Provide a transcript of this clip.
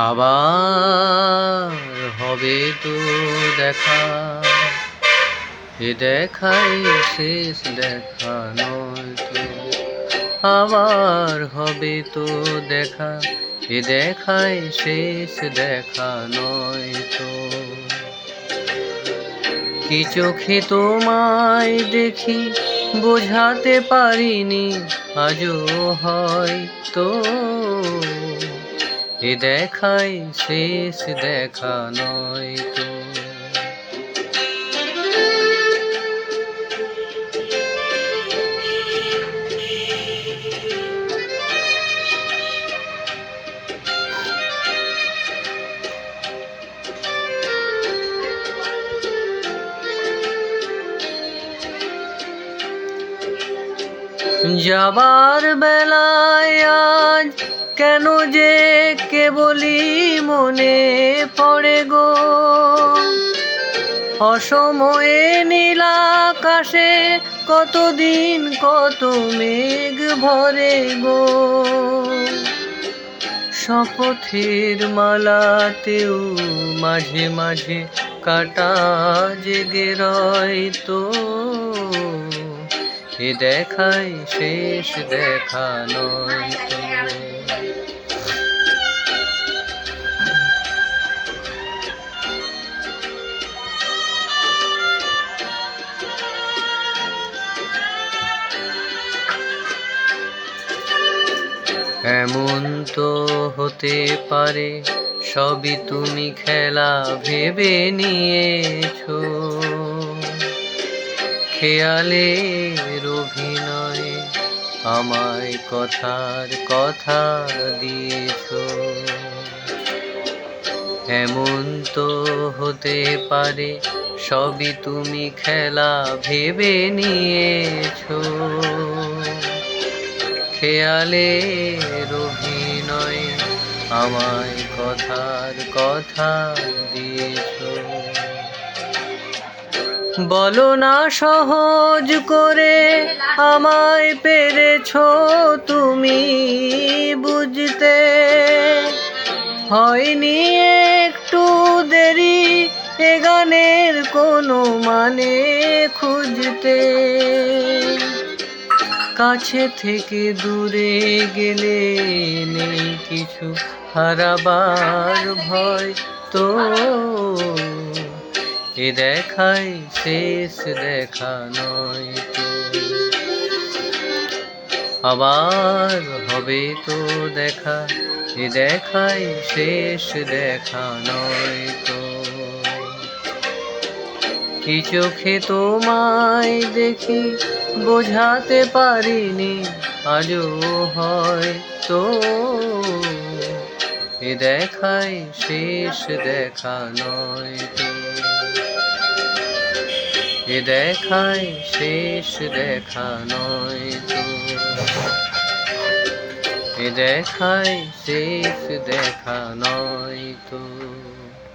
আবার হবে তো দেখা, এ দেখাই শেষ দেখা নয় তো। আবার হবে তো দেখা, এ দেখাই শেষ দেখা নয় তো। কি চোখে তোমায় দেখি বোঝাতে পারিনি আজও হয়তো, এ দেখাই শেষ দেখা নয় তো। যাবার বেলায় আজ কেন যে কেবলই মনে পড়ে গো, অসময়ে নীল আকাশে কতদিন কত মেঘ ভরে গো। শপথের মালাতেও মাঝে মাঝে কাটা জেগে রয় তো, এ দেখাই শেষ দেখা নয় তো। এমন তো হতে পারে সবই তুমি খেলা ভেবে নিয়েছো, খেয়ালের অভিনয়ে আমায় কথার কথা দিয়েছো। এমন তো হতে পারে সবই তুমি খেলা ভেবে নিয়েছো, খেয়ালের অভিনয়ে আমায় কথার কথা দিয়েছো। বলো না সহজ করে আমায় পেরেছো তুমি বুঝতে, হয়নি একটু দেরি এ গানের কোনো মানে খুঁজতে। কাছে থেকে দূরে গেলে নেই কিছু হারাবার ভয় তো, এ দেখাই শেষ দেখা নয় তো। আবার হবে তো দেখা, এ দেখাই শেষ দেখা নয় তো। কি চোখে তোমায় দেখি বোঝাতে পারিনি আজও হয়তো, এ দেখাই শেষ দেখা নয় তো। এ দেখাই শেষ দেখা নয় তো। এ দেখাই শেষ দেখা নয় তো।